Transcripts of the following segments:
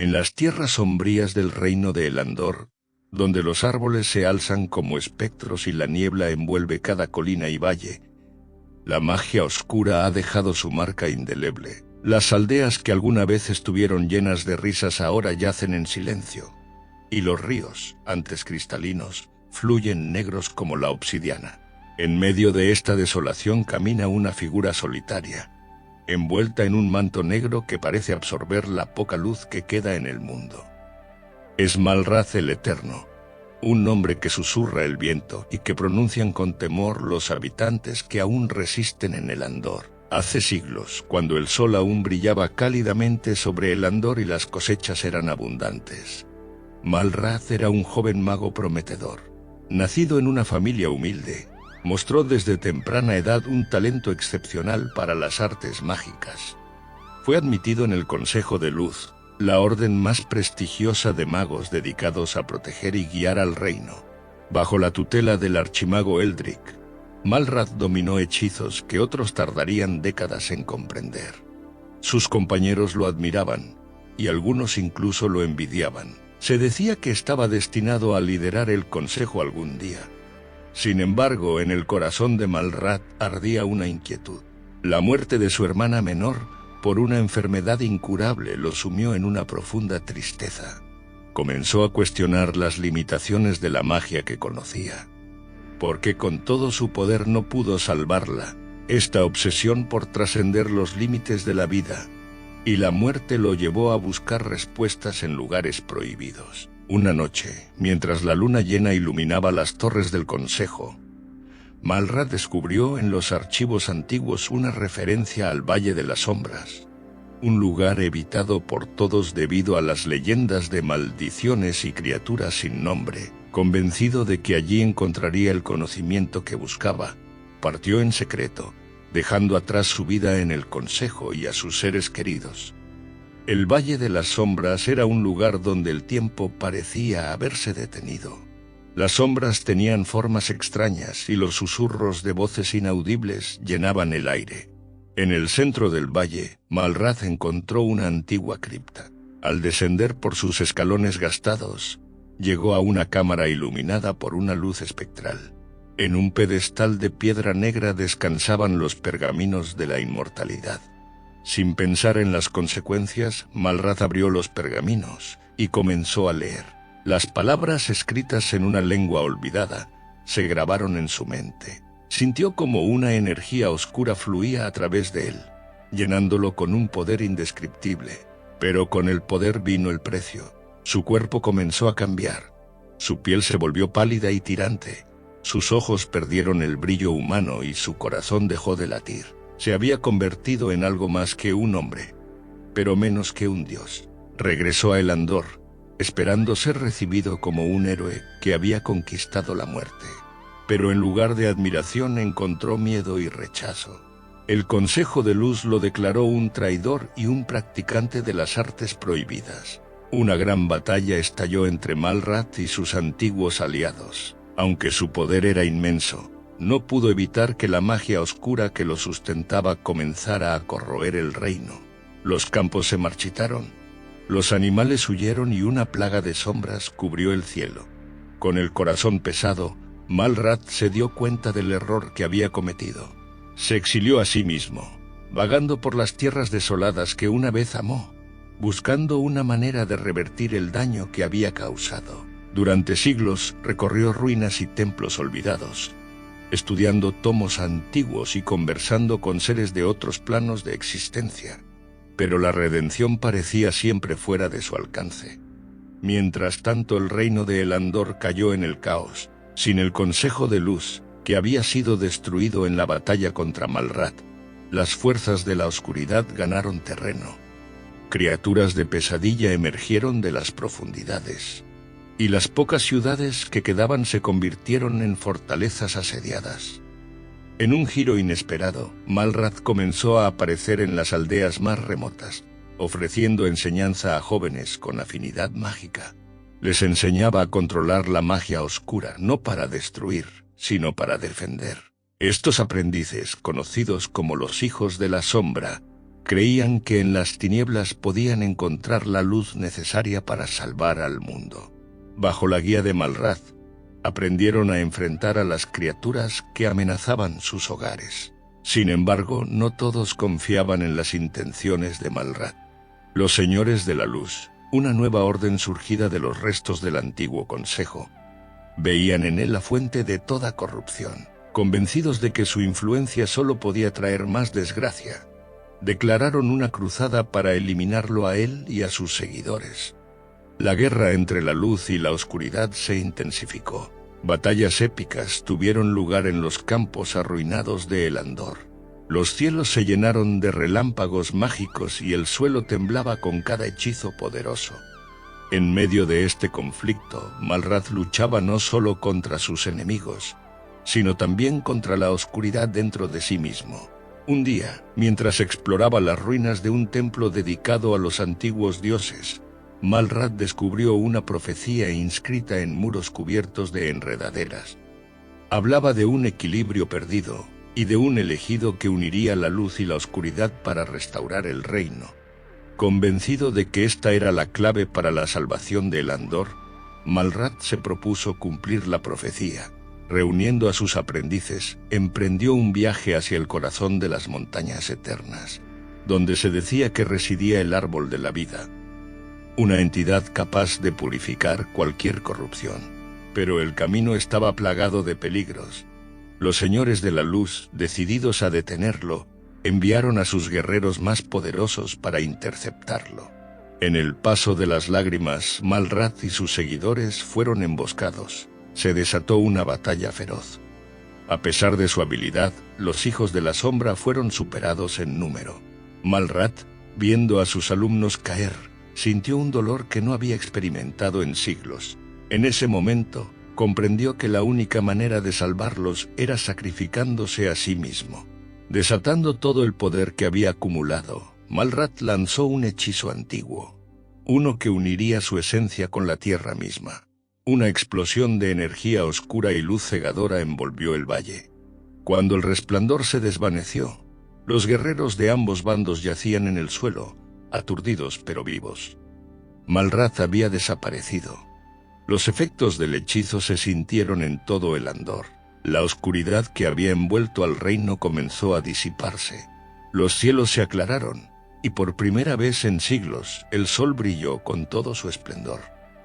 En las tierras sombrías del reino de Elandor, donde los árboles se alzan como espectros y la niebla envuelve cada colina y valle, la magia oscura ha dejado su marca indeleble. Las aldeas que alguna vez estuvieron llenas de risas ahora yacen en silencio, y los ríos, antes cristalinos, fluyen negros como la obsidiana. En medio de esta desolación camina una figura solitaria, envuelta en un manto negro que parece absorber la poca luz que queda en el mundo. Es Malrath el Eterno, un nombre que susurra el viento y que pronuncian con temor los habitantes que aún resisten en Elandor. Hace siglos, cuando el sol aún brillaba cálidamente sobre Elandor y las cosechas eran abundantes, Malrath era un joven mago prometedor. Nacido en una familia humilde, mostró desde temprana edad un talento excepcional para las artes mágicas. Fue admitido en el Consejo de Luz, la orden más prestigiosa de magos dedicados a proteger y guiar al reino. Bajo la tutela del archimago Eldrick, Malrath dominó hechizos que otros tardarían décadas en comprender. Sus compañeros lo admiraban, y algunos incluso lo envidiaban. Se decía que estaba destinado a liderar el consejo algún día. Sin embargo, en el corazón de Malrath ardía una inquietud. La muerte de su hermana menor, por una enfermedad incurable, lo sumió en una profunda tristeza. Comenzó a cuestionar las limitaciones de la magia que conocía. Porque con todo su poder no pudo salvarla. Esta obsesión por trascender los límites de la vida y la muerte lo llevó a buscar respuestas en lugares prohibidos. Una noche, mientras la luna llena iluminaba las torres del consejo, Malrath descubrió en los archivos antiguos una referencia al Valle de las Sombras, un lugar evitado por todos debido a las leyendas de maldiciones y criaturas sin nombre. Convencido de que allí encontraría el conocimiento que buscaba, partió en secreto, dejando atrás su vida en el consejo y a sus seres queridos. El Valle de las Sombras era un lugar donde el tiempo parecía haberse detenido. Las sombras tenían formas extrañas y los susurros de voces inaudibles llenaban el aire. En el centro del valle, Malrath encontró una antigua cripta. Al descender por sus escalones gastados, llegó a una cámara iluminada por una luz espectral. En un pedestal de piedra negra descansaban los pergaminos de la inmortalidad. Sin pensar en las consecuencias, Malrath abrió los pergaminos y comenzó a leer. Las palabras escritas en una lengua olvidada se grabaron en su mente. Sintió como una energía oscura fluía a través de él, llenándolo con un poder indescriptible. Pero con el poder vino el precio. Su cuerpo comenzó a cambiar. Su piel se volvió pálida y tirante. Sus ojos perdieron el brillo humano y su corazón dejó de latir. Se había convertido en algo más que un hombre, pero menos que un dios. Regresó a Elandor, esperando ser recibido como un héroe que había conquistado la muerte. Pero en lugar de admiración encontró miedo y rechazo. El Consejo de Luz lo declaró un traidor y un practicante de las artes prohibidas. Una gran batalla estalló entre Malrath y sus antiguos aliados. Aunque su poder era inmenso, no pudo evitar que la magia oscura que lo sustentaba comenzara a corroer el reino. Los campos se marchitaron, los animales huyeron y una plaga de sombras cubrió el cielo. Con el corazón pesado, Malrath se dio cuenta del error que había cometido. Se exilió a sí mismo, vagando por las tierras desoladas que una vez amó, buscando una manera de revertir el daño que había causado. Durante siglos recorrió ruinas y templos olvidados, estudiando tomos antiguos y conversando con seres de otros planos de existencia. Pero la redención parecía siempre fuera de su alcance. Mientras tanto, el reino de Elandor cayó en el caos, sin el Consejo de Luz, que había sido destruido en la batalla contra Malrath. Las fuerzas de la oscuridad ganaron terreno. Criaturas de pesadilla emergieron de las profundidades, y las pocas ciudades que quedaban se convirtieron en fortalezas asediadas. En un giro inesperado, Malrath comenzó a aparecer en las aldeas más remotas, ofreciendo enseñanza a jóvenes con afinidad mágica. Les enseñaba a controlar la magia oscura, no para destruir, sino para defender. Estos aprendices, conocidos como los Hijos de la Sombra, Creían que en las tinieblas podían encontrar la luz necesaria para salvar al mundo. Bajo la guía de Malrad, aprendieron a enfrentar a las criaturas que amenazaban sus hogares. Sin embargo, no todos confiaban en las intenciones de Malrad. Los Señores de la Luz, una nueva orden surgida de los restos del antiguo Consejo, veían en él la fuente de toda corrupción. Convencidos de que su influencia solo podía traer más desgracia, declararon una cruzada para eliminarlo a él y a sus seguidores. La guerra entre la luz y la oscuridad se intensificó. Batallas épicas tuvieron lugar en los campos arruinados de Elandor. Los cielos se llenaron de relámpagos mágicos y el suelo temblaba con cada hechizo poderoso. En medio de este conflicto, Malrad luchaba no solo contra sus enemigos, sino también contra la oscuridad dentro de sí mismo. Un día, mientras exploraba las ruinas de un templo dedicado a los antiguos dioses, Malrad descubrió una profecía inscrita en muros cubiertos de enredaderas. Hablaba de un equilibrio perdido y de un elegido que uniría la luz y la oscuridad para restaurar el reino. Convencido de que esta era la clave para la salvación de Elandor, Malrad se propuso cumplir la profecía. Reuniendo a sus aprendices, emprendió un viaje hacia el corazón de las montañas eternas, donde se decía que residía el árbol de la vida, una entidad capaz de purificar cualquier corrupción. Pero el camino estaba plagado de peligros. Los Señores de la Luz, decididos a detenerlo, enviaron a sus guerreros más poderosos para interceptarlo. En el Paso de las Lágrimas, Malrad y sus seguidores fueron emboscados. Se desató una batalla feroz. A pesar de su habilidad, los hijos de la sombra fueron superados en número. Malrad, viendo a sus alumnos caer, sintió un dolor que no había experimentado en siglos. En ese momento, comprendió que la única manera de salvarlos era sacrificándose a sí mismo. Desatando todo el poder que había acumulado, Malrad lanzó un hechizo antiguo, uno que uniría su esencia con la tierra misma. Una explosión de energía oscura y luz cegadora envolvió el valle. Cuando el resplandor se desvaneció, los guerreros de ambos bandos yacían en el suelo, aturdidos pero vivos. Malrad había desaparecido. Los efectos del hechizo se sintieron en todo Elandor. La oscuridad que había envuelto al reino comenzó a disiparse. Los cielos se aclararon, y por primera vez en siglos, el sol brilló con todo su esplendor.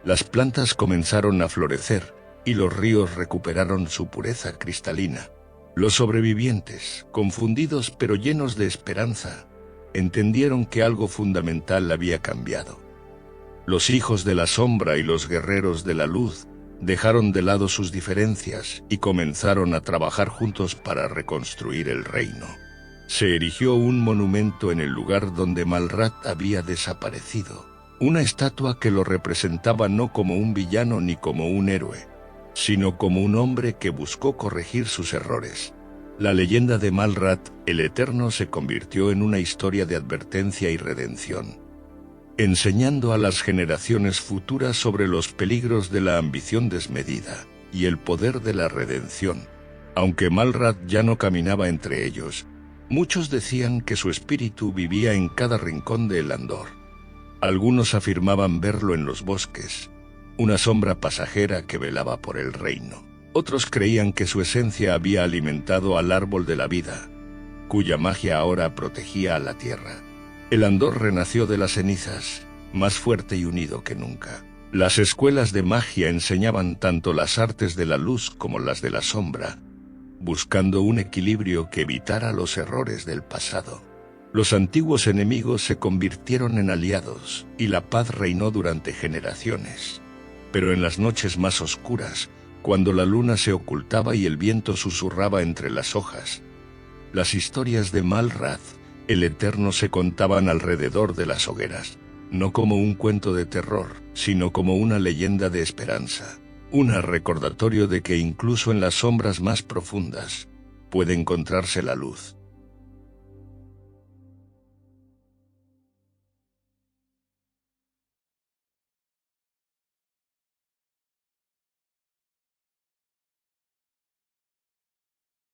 Las plantas comenzaron a florecer, y los ríos recuperaron su pureza cristalina. Los sobrevivientes, confundidos pero llenos de esperanza, entendieron que algo fundamental había cambiado. Los hijos de la sombra y los guerreros de la luz dejaron de lado sus diferencias y comenzaron a trabajar juntos para reconstruir el reino. Se erigió un monumento en el lugar donde Malrad había desaparecido. Una estatua que lo representaba no como un villano ni como un héroe, sino como un hombre que buscó corregir sus errores. La leyenda de Malrad, el Eterno, se convirtió en una historia de advertencia y redención, enseñando a las generaciones futuras sobre los peligros de la ambición desmedida y el poder de la redención. Aunque Malrad ya no caminaba entre ellos, muchos decían que su espíritu vivía en cada rincón de Elandor. Algunos afirmaban verlo en los bosques, una sombra pasajera que velaba por el reino. Otros creían que su esencia había alimentado al árbol de la vida, cuya magia ahora protegía a la tierra. Elandor renació de las cenizas, más fuerte y unido que nunca. Las escuelas de magia enseñaban tanto las artes de la luz como las de la sombra, buscando un equilibrio que evitara los errores del pasado. Los antiguos enemigos se convirtieron en aliados, y la paz reinó durante generaciones. Pero en las noches más oscuras, cuando la luna se ocultaba y el viento susurraba entre las hojas, las historias de Malrad, el Eterno, se contaban alrededor de las hogueras, no como un cuento de terror, sino como una leyenda de esperanza, un recordatorio de que incluso en las sombras más profundas puede encontrarse la luz.